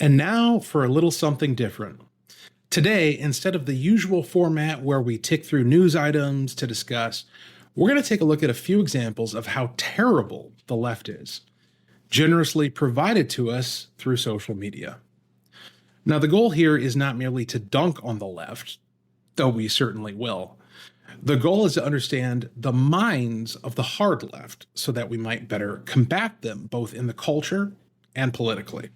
And now for a little something different. Today, instead of the usual format where we tick through news items to discuss, we're going to take a look at a few examples of how terrible the left is, generously provided to us through social media. Now, the goal here is not merely to dunk on the left, though we certainly will. The goal is to understand the minds of the hard left so that we might better combat them both in the culture and politically.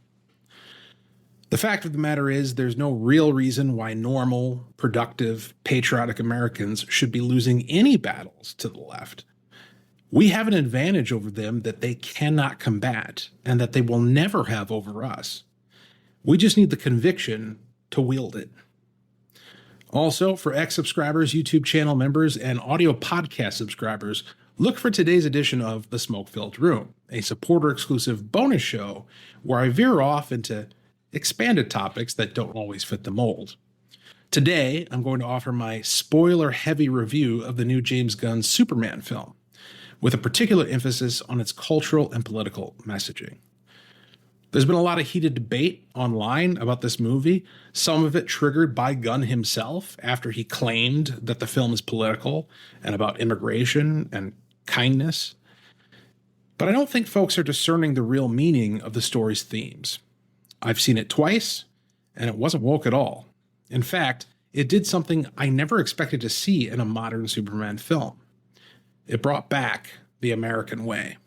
The fact of the matter is, there's no real reason why normal, productive, patriotic Americans should be losing any battles to the left. We have an advantage over them that they cannot combat and that they will never have over us. We just need the conviction to wield it. Also, for X subscribers, YouTube channel members, and audio podcast subscribers, look for today's edition of The Smoke-Filled Room, a supporter-exclusive bonus show where I veer off into expanded topics that don't always fit the mold. Today, I'm going to offer my spoiler-heavy review of the new James Gunn Superman film, with a particular emphasis on its cultural and political messaging. There's been a lot of heated debate online about this movie, some of it triggered by Gunn himself after he claimed that the film is political and about immigration and kindness. But I don't think folks are discerning the real meaning of the story's themes. I've seen it twice, and it wasn't woke at all. In fact, it did something I never expected to see in a modern Superman film. It brought back the American way.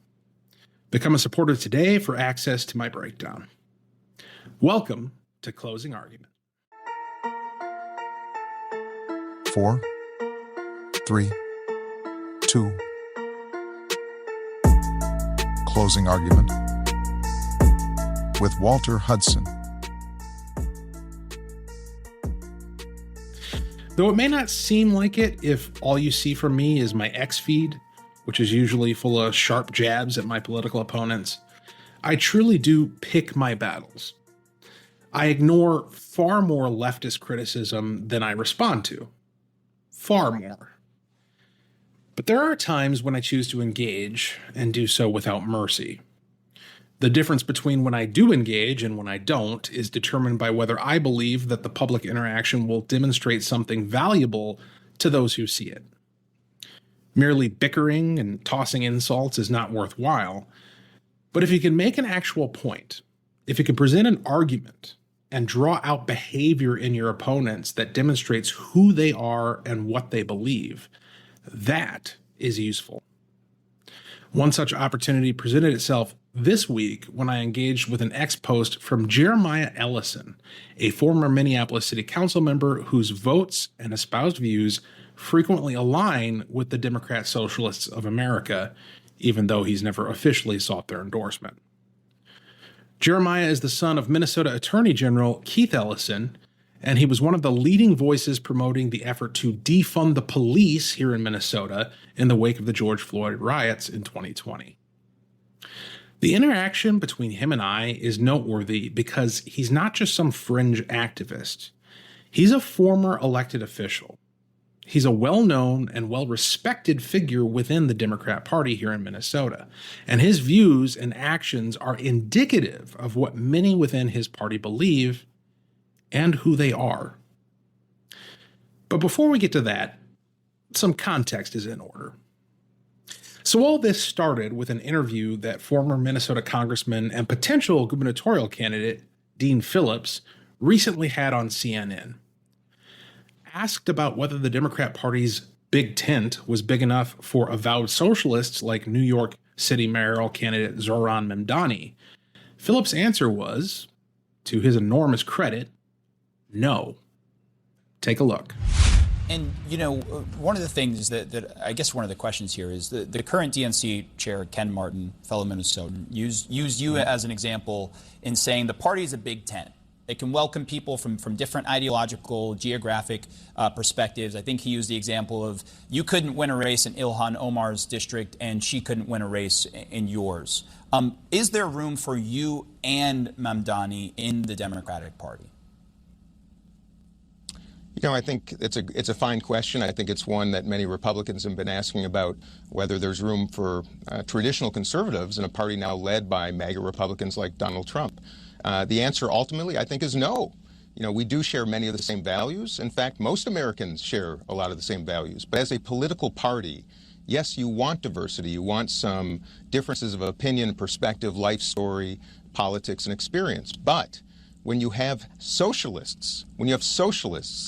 Become a supporter today for access to my breakdown. Welcome to Closing Argument. 4, 3, 2. Closing Argument with Walter Hudson. Though it may not seem like it if all you see from me is my X feed, which is usually full of sharp jabs at my political opponents, I truly do pick my battles. I ignore far more leftist criticism than I respond to. Far more. But there are times when I choose to engage and do so without mercy. The difference between when I do engage and when I don't is determined by whether I believe that the public interaction will demonstrate something valuable to those who see it. Merely bickering and tossing insults is not worthwhile, but if you can make an actual point, if you can present an argument and draw out behavior in your opponents that demonstrates who they are and what they believe, that is useful. One such opportunity presented itself this week when I engaged with an X post from Jeremiah Ellison, a former Minneapolis City Council member whose votes and espoused views frequently align with the Democrat Socialists of America, even though he's never officially sought their endorsement. Jeremiah is the son of Minnesota Attorney General Keith Ellison, and he was one of the leading voices promoting the effort to defund the police here in Minnesota in the wake of the George Floyd riots in 2020. The interaction between him and I is noteworthy because he's not just some fringe activist. He's a former elected official. He's a well-known and well-respected figure within the Democrat Party here in Minnesota, and his views and actions are indicative of what many within his party believe and who they are. But before we get to that, some context is in order. So all this started with an interview that former Minnesota Congressman and potential gubernatorial candidate Dean Phillips recently had on CNN. Asked about whether the Democrat Party's big tent was big enough for avowed socialists like New York City mayoral candidate Zohran Mamdani, Phillips' answer was, to his enormous credit, no. Take a look. And, you know, one of the things that I guess one of the questions here is the current DNC chair, Ken Martin, fellow Minnesotan, used you as an example in saying the party is a big tent. It can welcome people from different ideological, geographic perspectives. I think he used the example of you couldn't win a race in Ilhan Omar's district and she couldn't win a race in yours. Is there room for you and Mamdani in the Democratic Party? You know, I think it's a fine question. I think it's one that many Republicans have been asking about whether there's room for traditional conservatives in a party now led by MAGA Republicans like Donald Trump. The answer ultimately, I think, is no. We do share many of the same values. In fact, most Americans share a lot of the same values. But as a political party, yes, you want diversity. You want some differences of opinion, perspective, life story, politics, and experience. But when you have socialists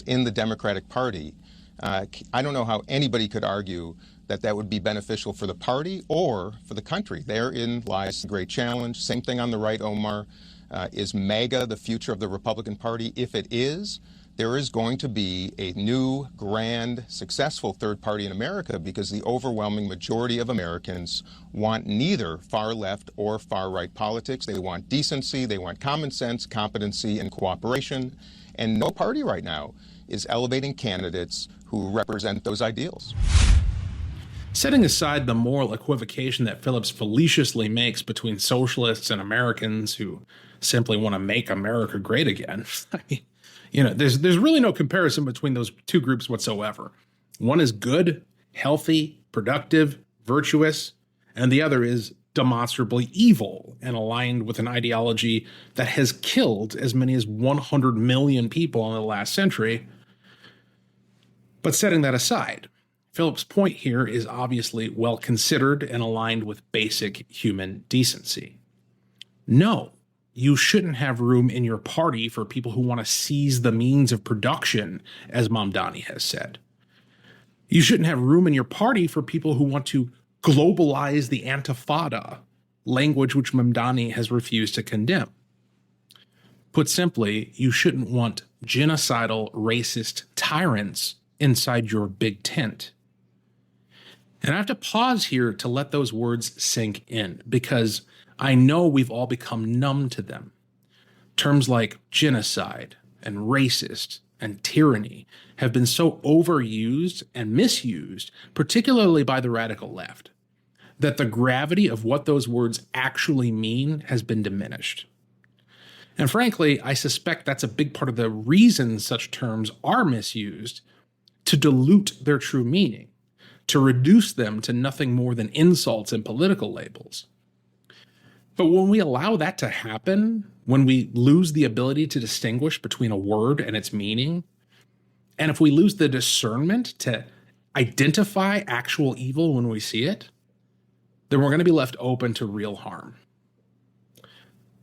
in the Democratic Party, I don't know how anybody could argue that would be beneficial for the party or for the country. Therein lies the great challenge. Same thing on the right, Omar. Is MAGA the future of the Republican Party? If it is, there is going to be a new, grand, successful third party in America because the overwhelming majority of Americans want neither far left or far right politics. They want decency, they want common sense, competency, and cooperation. And no party right now is elevating candidates who represent those ideals. Setting aside the moral equivocation that Phillips fallaciously makes between socialists and Americans who simply want to make America great again, there's really no comparison between those two groups whatsoever. One is good, healthy, productive, virtuous, and the other is demonstrably evil and aligned with an ideology that has killed as many as 100 million people in the last century. But setting that aside, Phillips' point here is obviously well considered and aligned with basic human decency. No, you shouldn't have room in your party for people who want to seize the means of production, as Mamdani has said. You shouldn't have room in your party for people who want to globalize the Intifada, language which Mamdani has refused to condemn. Put simply, you shouldn't want genocidal, racist tyrants inside your big tent. And I have to pause here to let those words sink in, because I know we've all become numb to them. Terms like genocide and racist and tyranny have been so overused and misused, particularly by the radical left, that the gravity of what those words actually mean has been diminished. And frankly, I suspect that's a big part of the reason such terms are misused, to dilute their true meaning, to reduce them to nothing more than insults and political labels. But when we allow that to happen, when we lose the ability to distinguish between a word and its meaning, and if we lose the discernment to identify actual evil when we see it, then we're going to be left open to real harm.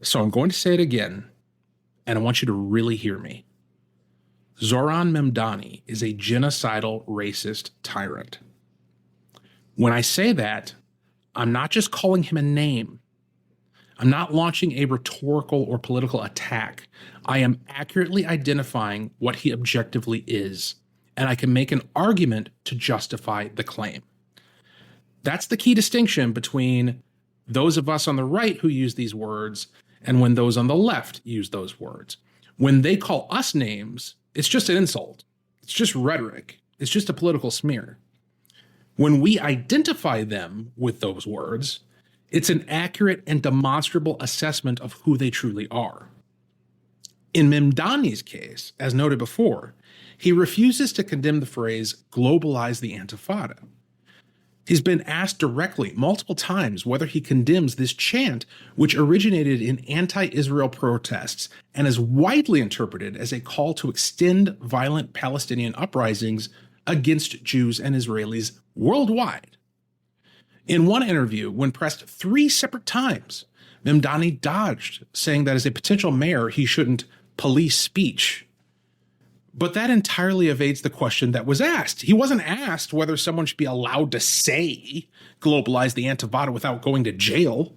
So I'm going to say it again, and I want you to really hear me. Zohran Mamdani is a genocidal, racist tyrant. When I say that, I'm not just calling him a name. I'm not launching a rhetorical or political attack. I am accurately identifying what he objectively is, and I can make an argument to justify the claim. That's the key distinction between those of us on the right who use these words and when those on the left use those words. When they call us names, it's just an insult. It's just rhetoric. It's just a political smear. When we identify them with those words, it's an accurate and demonstrable assessment of who they truly are. In Mamdani's case, as noted before, he refuses to condemn the phrase globalize the Intifada. He's been asked directly multiple times whether he condemns this chant, which originated in anti-Israel protests and is widely interpreted as a call to extend violent Palestinian uprisings against Jews and Israelis worldwide. In one interview, when pressed 3 separate times, Mamdani dodged, saying that as a potential mayor, he shouldn't police speech. But that entirely evades the question that was asked. He wasn't asked whether someone should be allowed to say globalize the Intifada without going to jail.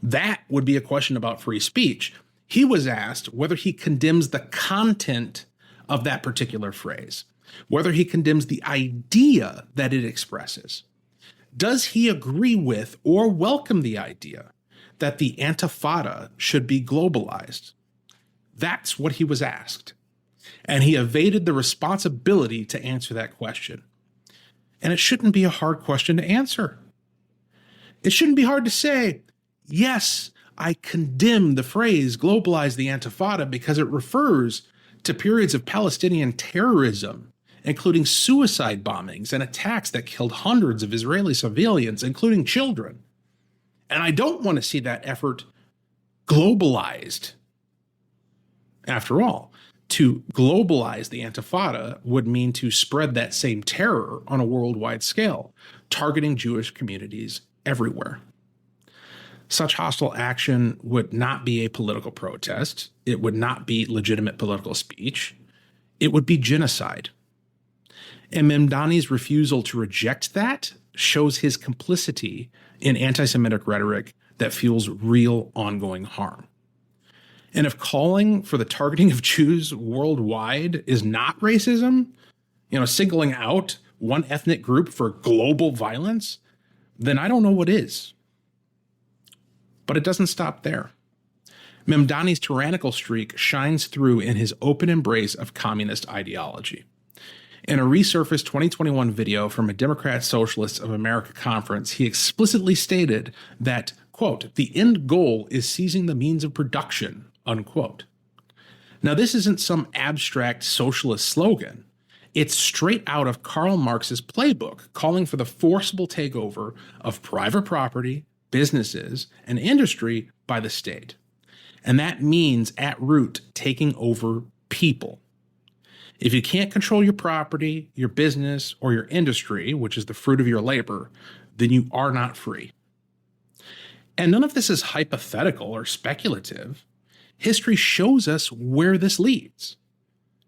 That would be a question about free speech. He was asked whether he condemns the content of that particular phrase, whether he condemns the idea that it expresses. Does he agree with or welcome the idea that the Intifada should be globalized? That's what he was asked. And he evaded the responsibility to answer that question. And it shouldn't be a hard question to answer. It shouldn't be hard to say, yes, I condemn the phrase globalize the Intifada because it refers to periods of Palestinian terrorism, including suicide bombings and attacks that killed hundreds of Israeli civilians, including children. And I don't want to see that effort globalized After all, to globalize the Intifada would mean to spread that same terror on a worldwide scale, targeting Jewish communities everywhere. Such hostile action would not be a political protest. It would not be legitimate political speech. It would be genocide. And Mamdani's refusal to reject that shows his complicity in anti-Semitic rhetoric that fuels real ongoing harm. And if calling for the targeting of Jews worldwide is not racism, singling out one ethnic group for global violence, then I don't know what is. But it doesn't stop there. Mamdani's tyrannical streak shines through in his open embrace of communist ideology. In a resurfaced 2021 video from a Democrat Socialists of America conference, he explicitly stated that, quote, "the end goal is seizing the means of production," unquote. Now, this isn't some abstract socialist slogan. It's straight out of Karl Marx's playbook, calling for the forcible takeover of private property, businesses, and industry by the state. And that means, at root, taking over people. If you can't control your property, your business, or your industry, which is the fruit of your labor, then you are not free. And none of this is hypothetical or speculative. History shows us where this leads.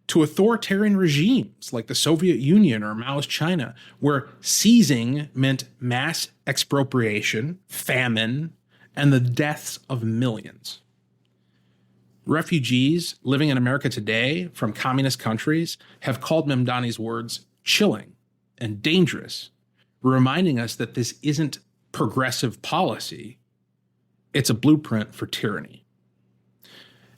To authoritarian regimes like the Soviet Union or Mao's China, where seizing meant mass expropriation, famine, and the deaths of millions. Refugees living in America today from communist countries have called Mamdani's words chilling and dangerous, reminding us that this isn't progressive policy, it's a blueprint for tyranny.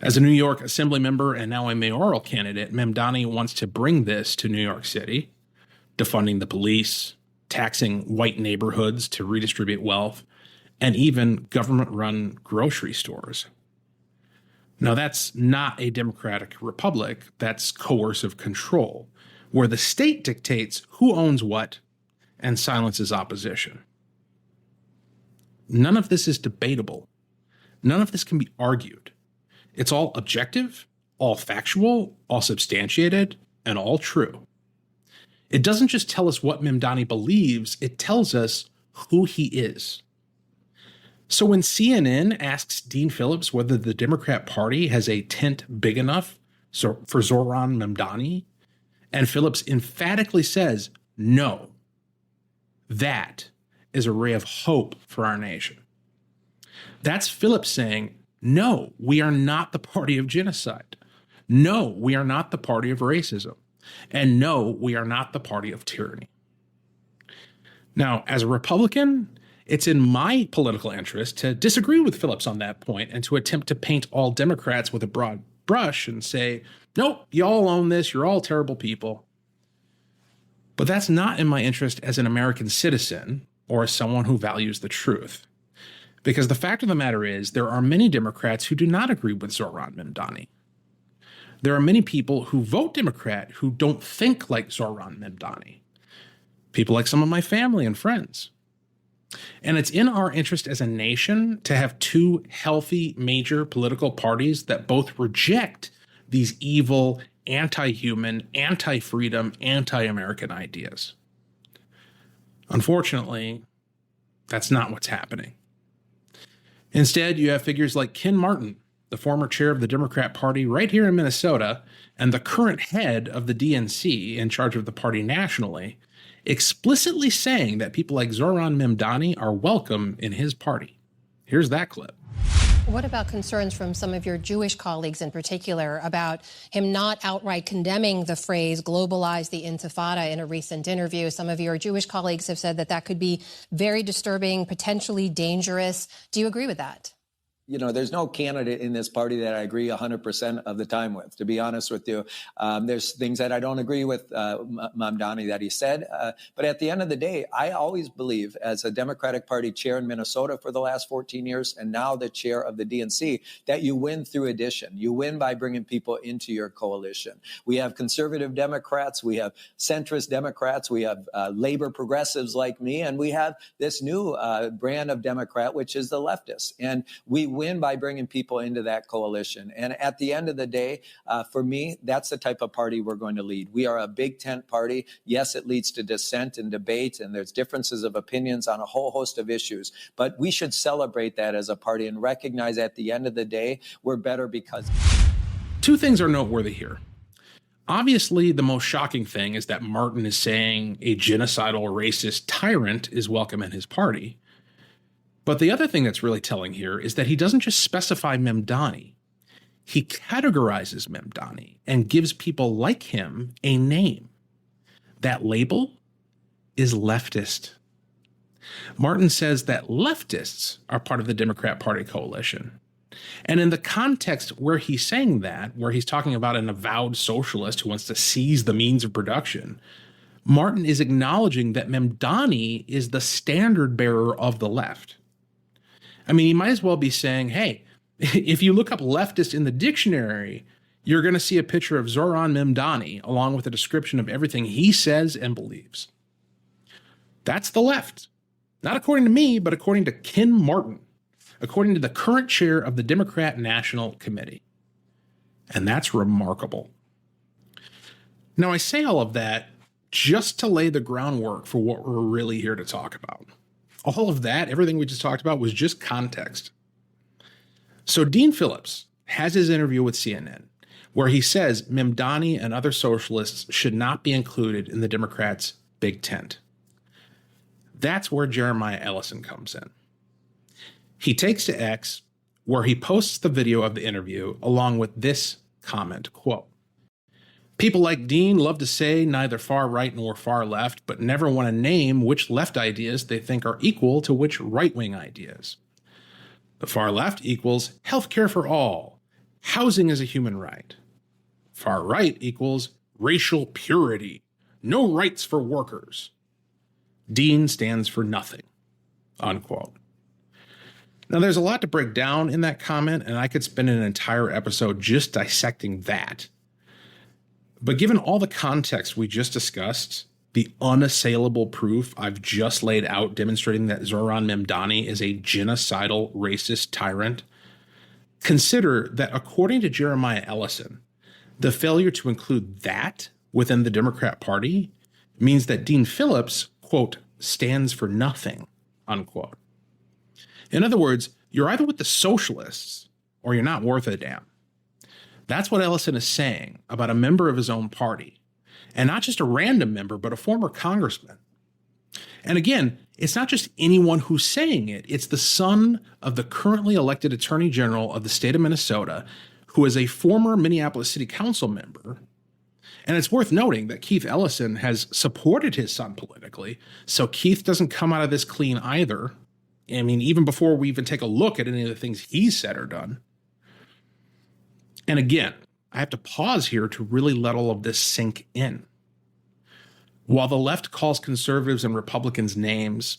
As a New York Assembly member and now a mayoral candidate, Mamdani wants to bring this to New York City, defunding the police, taxing white neighborhoods to redistribute wealth, and even government-run grocery stores. Now, that's not a democratic republic, that's coercive control, where the state dictates who owns what and silences opposition. None of this is debatable. None of this can be argued. It's all objective, all factual, all substantiated, and all true. It doesn't just tell us what Mamdani believes, it tells us who he is. So when CNN asks Dean Phillips whether the Democrat Party has a tent big enough for Zohran Mamdani, and Phillips emphatically says, no, that is a ray of hope for our nation. That's Phillips saying, no, we are not the party of genocide. No, we are not the party of racism. And no, we are not the party of tyranny. Now, as a Republican, it's in my political interest to disagree with Phillips on that point and to attempt to paint all Democrats with a broad brush and say, nope, you all own this, you're all terrible people. But that's not in my interest as an American citizen or as someone who values the truth. Because the fact of the matter is, there are many Democrats who do not agree with Zohran Mamdani. There are many people who vote Democrat who don't think like Zohran Mamdani. People like some of my family and friends. And it's in our interest as a nation to have two healthy major political parties that both reject these evil, anti-human, anti-freedom, anti-American ideas. Unfortunately, that's not what's happening. Instead, you have figures like Ken Martin, the former chair of the Democrat Party right here in Minnesota, and the current head of the DNC in charge of the party nationally, explicitly saying that people like Zohran Mamdani are welcome in his party. Here's that clip. What about concerns from some of your Jewish colleagues in particular about him not outright condemning the phrase globalize the Intifada in a recent interview? Some of your Jewish colleagues have said that that could be very disturbing, potentially dangerous. Do you agree with that? You know, there's no candidate in this party that I agree 100% of the time with, to be honest with you. There's things that I don't agree with Mamdani that he said. But at the end of the day, I always believe, as a Democratic Party chair in Minnesota for the last 14 years, and now the chair of the DNC, that you win through addition. You win by bringing people into your coalition. We have conservative Democrats. We have centrist Democrats. We have labor progressives like me. And we have this new brand of Democrat, which is the leftists. And we win by bringing people into that coalition. And at the end of the day, for me, that's the type of party we're going to lead. We are a big tent party. Yes, it leads to dissent and debate, and there's differences of opinions on a whole host of issues. But we should celebrate that as a party and recognize at the end of the day, we're better because... Two things are noteworthy here. Obviously, the most shocking thing is that Martin is saying a genocidal racist tyrant is welcome in his party. But the other thing that's really telling here is that he doesn't just specify Mamdani. He categorizes Mamdani and gives people like him a name. That label is leftist. Martin says that leftists are part of the Democrat Party coalition. And in the context where he's saying that, where he's talking about an avowed socialist who wants to seize the means of production, Martin is acknowledging that Mamdani is the standard bearer of the left. I mean, he might as well be saying, hey, if you look up leftist in the dictionary, you're going to see a picture of Zohran Mamdani along with a description of everything he says and believes. That's the left. Not according to me, but according to Ken Martin, according to the current chair of the Democrat National Committee. And that's remarkable. Now, I say all of that just to lay the groundwork for what we're really here to talk about. All of that, everything we just talked about, was just context. So Dean Phillips has his interview with CNN, where he says Mamdani and other socialists should not be included in the Democrats' big tent. That's where Jeremiah Ellison comes in. He takes to X, where he posts the video of the interview along with this comment, quote, "People like Dean love to say neither far right nor far left, but never want to name which left ideas they think are equal to which right-wing ideas. The far left equals healthcare for all, housing is a human right. Far right equals racial purity, no rights for workers. Dean stands for nothing," unquote. Now, there's a lot to break down in that comment, and I could spend an entire episode just dissecting that. But given all the context we just discussed, the unassailable proof I've just laid out demonstrating that Zohran Mamdani is a genocidal racist tyrant, consider that according to Jeremiah Ellison, the failure to include that within the Democrat Party means that Dean Phillips, quote, stands for nothing, unquote. In other words, you're either with the socialists or you're not worth a damn. That's what Ellison is saying about a member of his own party, and not just a random member, but a former congressman. And again, it's not just anyone who's saying it. It's the son of the currently elected Attorney General of the state of Minnesota, who is a former Minneapolis City Council member. And it's worth noting that Keith Ellison has supported his son politically, so Keith doesn't come out of this clean either. I mean, even before we even take a look at any of the things he's said or done. And again, I have to pause here to really let all of this sink in. While the left calls conservatives and Republicans names,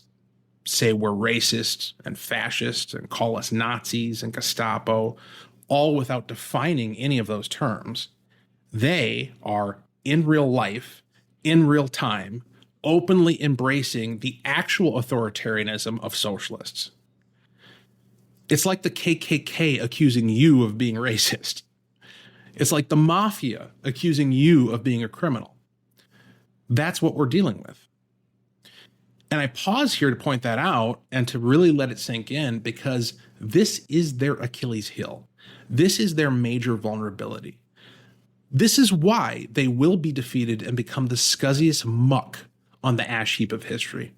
say we're racist and fascist and call us Nazis and Gestapo, all without defining any of those terms, they are in real life, in real time, openly embracing the actual authoritarianism of socialists. It's like the KKK accusing you of being racist. It's like the mafia accusing you of being a criminal. That's what we're dealing with. And I pause here to point that out and to really let it sink in, because this is their Achilles heel. This is their major vulnerability. This is why they will be defeated and become the scuzziest muck on the ash heap of history.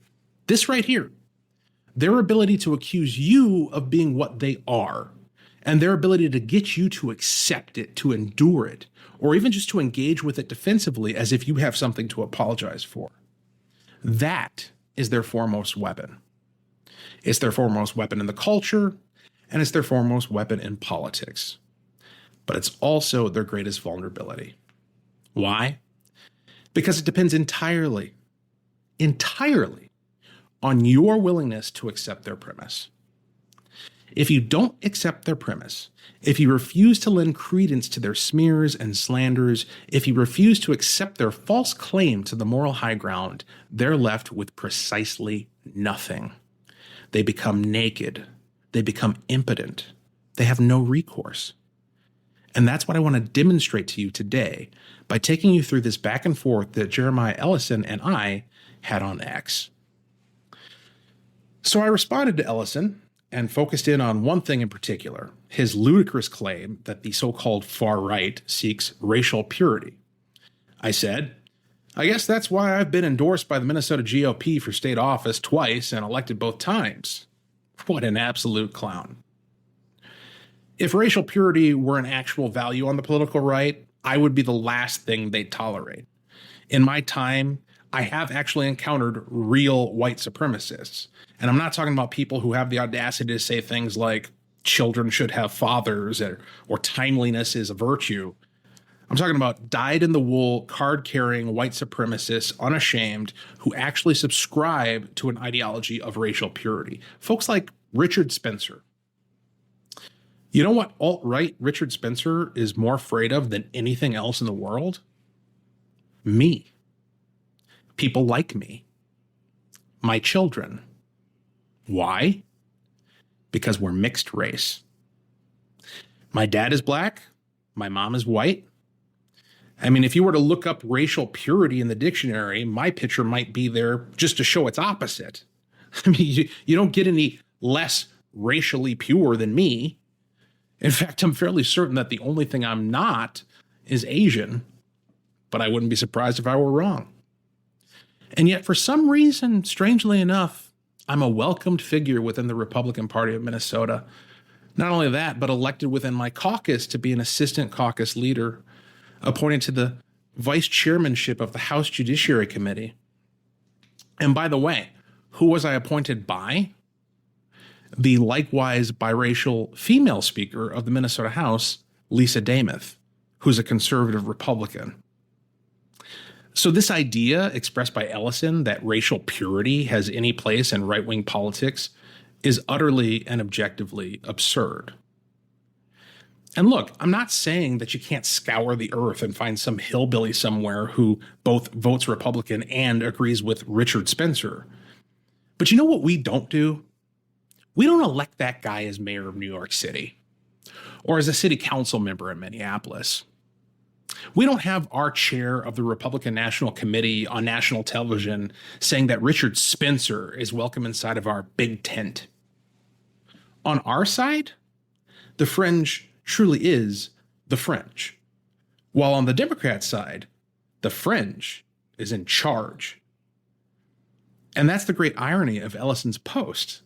This right here, their ability to accuse you of being what they are, and their ability to get you to accept it, to endure it, or even just to engage with it defensively as if you have something to apologize for. That is their foremost weapon. It's their foremost weapon in the culture, and it's their foremost weapon in politics. But it's also their greatest vulnerability. Why? Because it depends entirely on your willingness to accept their premise. If you don't accept their premise, if you refuse to lend credence to their smears and slanders, if you refuse to accept their false claim to the moral high ground, they're left with precisely nothing. They become naked. They become impotent. They have no recourse. And that's what I want to demonstrate to you today by taking you through this back and forth that Jeremiah Ellison and I had on X. So I responded to Ellison and focused in on one thing in particular, his ludicrous claim that the so-called far right seeks racial purity. I said, I guess that's why I've been endorsed by the Minnesota GOP for state office twice and elected both times. What an absolute clown. If racial purity were an actual value on the political right, I would be the last thing they'd tolerate. In my time, I have actually encountered real white supremacists. And I'm not talking about people who have the audacity to say things like children should have fathers or timeliness is a virtue. I'm talking about dyed-in-the-wool, card-carrying white supremacists, unashamed, who actually subscribe to an ideology of racial purity. Folks like Richard Spencer. You know what alt-right Richard Spencer is more afraid of than anything else in the world? Me. People like me. My children. Why? Because we're mixed race. My dad is black. My mom is white. I mean, if you were to look up racial purity in the dictionary, my picture might be there just to show its opposite. I mean, you don't get any less racially pure than me. In fact, I'm fairly certain that the only thing I'm not is Asian, but I wouldn't be surprised if I were wrong. And yet, for some reason, strangely enough, I'm a welcomed figure within the Republican Party of Minnesota. Not only that, but elected within my caucus to be an assistant caucus leader, appointed to the vice chairmanship of the House Judiciary Committee. And by the way, who was I appointed by? The likewise biracial female speaker of the Minnesota House, Lisa Damuth, who's a conservative Republican. So this idea expressed by Ellison that racial purity has any place in right-wing politics is utterly and objectively absurd. And look, I'm not saying that you can't scour the earth and find some hillbilly somewhere who both votes Republican and agrees with Richard Spencer. But you know what we don't do? We don't elect that guy as mayor of New York City or as a city council member in Minneapolis. We don't have our chair of the Republican National Committee on national television saying that Richard Spencer is welcome inside of our big tent. On our side, the fringe truly is the fringe. While on the Democrat side, the fringe is in charge. And that's the great irony of Ellison's post.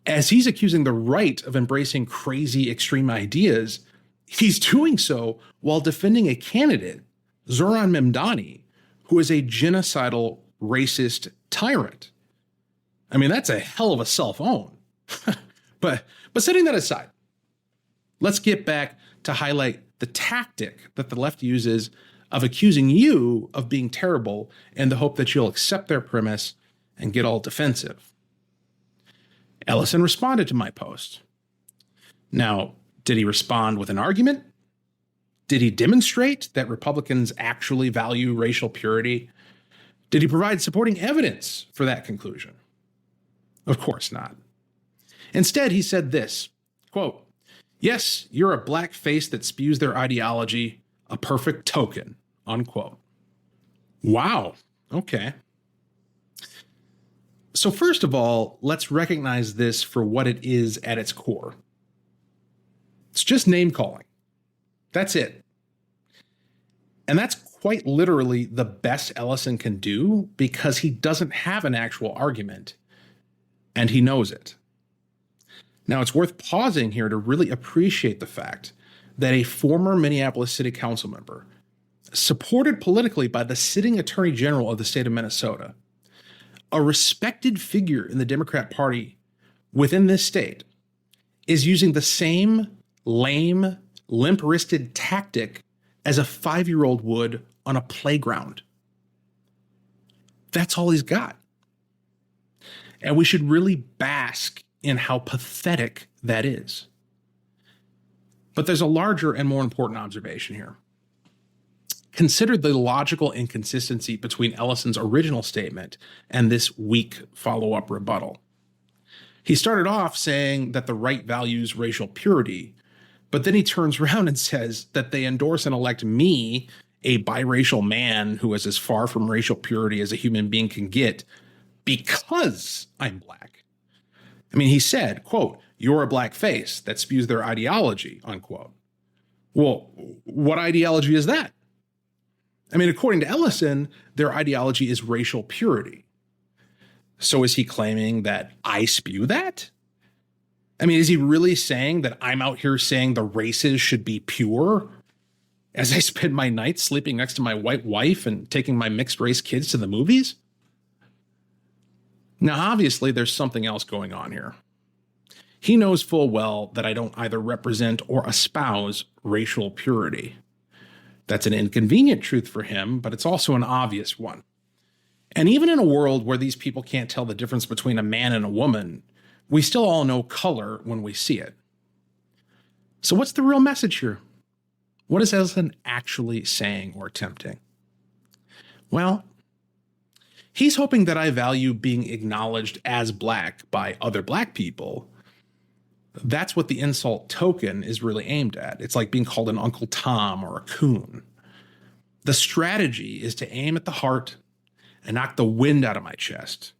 As he's accusing the right of embracing crazy extreme ideas, he's doing so while defending a candidate, Zohran Mamdani, who is a genocidal, racist tyrant. I mean, that's a hell of a self-own. But setting that aside, let's get back to highlight the tactic that the left uses of accusing you of being terrible in the hope that you'll accept their premise and get all defensive. Ellison responded to my post. Now, did he respond with an argument? Did he demonstrate that Republicans actually value racial purity? Did he provide supporting evidence for that conclusion? Of course not. Instead, he said this, quote, "Yes, you're a black face that spews their ideology, a perfect token," unquote. Wow. Okay. So first of all, let's recognize this for what it is at its core. It's just name calling. That's it. And that's quite literally the best Ellison can do because he doesn't have an actual argument, and he knows it. Now, it's worth pausing here to really appreciate the fact that a former Minneapolis City Council member, supported politically by the sitting Attorney General of the state of Minnesota, a respected figure in the Democrat Party within this state, is using the same lame, limp-wristed tactic as a 5-year-old would on a playground. That's all he's got. And we should really bask in how pathetic that is. But there's a larger and more important observation here. Consider the logical inconsistency between Ellison's original statement and this weak follow-up rebuttal. He started off saying that the right values racial purity, but then he turns around and says that they endorse and elect me, a biracial man who is as far from racial purity as a human being can get, because I'm black. I mean, he said, quote, "You're a black face that spews their ideology," unquote. Well, what ideology is that? I mean, according to Ellison, their ideology is racial purity. So is he claiming that I spew that? I mean, is he really saying that I'm out here saying the races should be pure as I spend my nights sleeping next to my white wife and taking my mixed race kids to the movies? Now, obviously, there's something else going on here. He knows full well that I don't either represent or espouse racial purity. That's an inconvenient truth for him, but it's also an obvious one. And even in a world where these people can't tell the difference between a man and a woman, we still all know color when we see it. So what's the real message here? What is Ellison actually saying or attempting? Well, he's hoping that I value being acknowledged as black by other black people. That's what the insult token is really aimed at. It's like being called an Uncle Tom or a coon. The strategy is to aim at the heart and knock the wind out of my chest,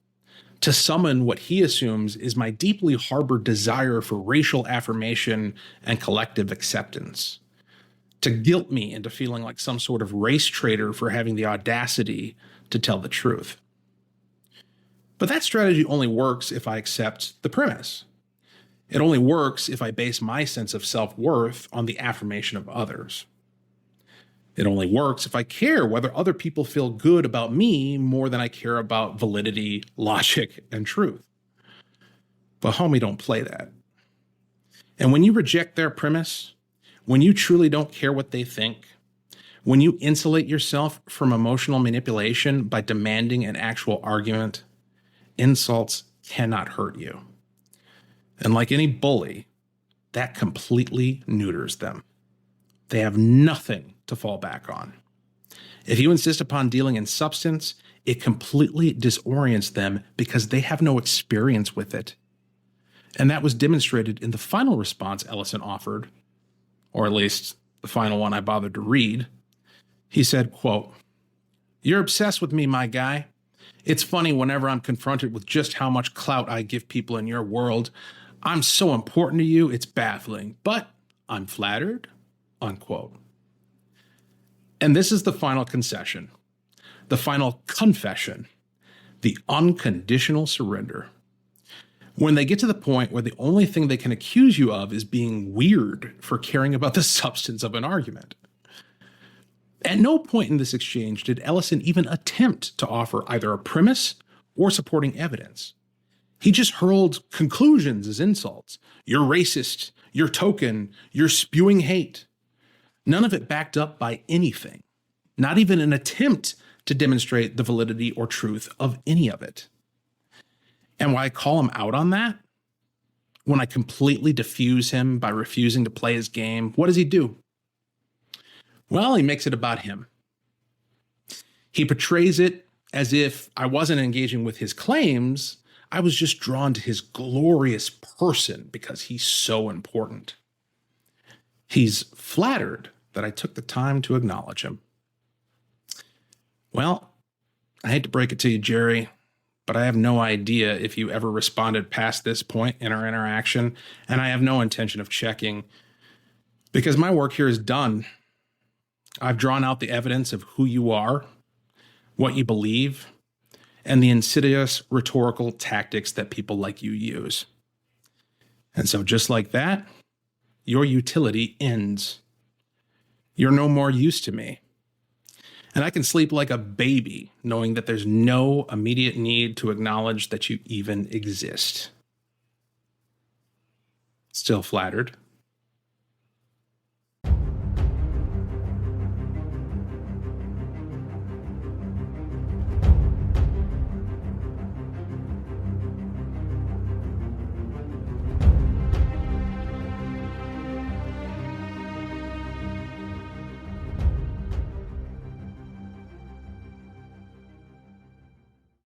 to summon what he assumes is my deeply harbored desire for racial affirmation and collective acceptance, to guilt me into feeling like some sort of race traitor for having the audacity to tell the truth. But that strategy only works if I accept the premise. It only works if I base my sense of self-worth on the affirmation of others. It only works if I care whether other people feel good about me more than I care about validity, logic, and truth. But homie, don't play that. And when you reject their premise, when you truly don't care what they think, when you insulate yourself from emotional manipulation by demanding an actual argument, insults cannot hurt you. And like any bully, that completely neuters them. They have nothing to fall back on. If you insist upon dealing in substance, it completely disorients them because they have no experience with it. And that was demonstrated in the final response Ellison offered, or at least the final one I bothered to read. He said, quote, "You're obsessed with me, my guy. It's funny whenever I'm confronted with just how much clout I give people in your world. I'm so important to you, it's baffling, but I'm flattered," unquote. And this is the final concession, the final confession, the unconditional surrender. When they get to the point where the only thing they can accuse you of is being weird for caring about the substance of an argument. At no point in this exchange did Ellison even attempt to offer either a premise or supporting evidence. He just hurled conclusions as insults. You're racist, you're token, you're spewing hate. None of it backed up by anything, not even an attempt to demonstrate the validity or truth of any of it. And when I call him out on that, when I completely diffuse him by refusing to play his game, what does he do? Well, he makes it about him. He portrays it as if I wasn't engaging with his claims, I was just drawn to his glorious person because he's so important. He's flattered that I took the time to acknowledge him. Well, I hate to break it to you, Jerry, but I have no idea if you ever responded past this point in our interaction, and I have no intention of checking because my work here is done. I've drawn out the evidence of who you are, what you believe, and the insidious rhetorical tactics that people like you use. And so just like that, your utility ends. You're no more use to me. And I can sleep like a baby knowing that there's no immediate need to acknowledge that you even exist. Still flattered.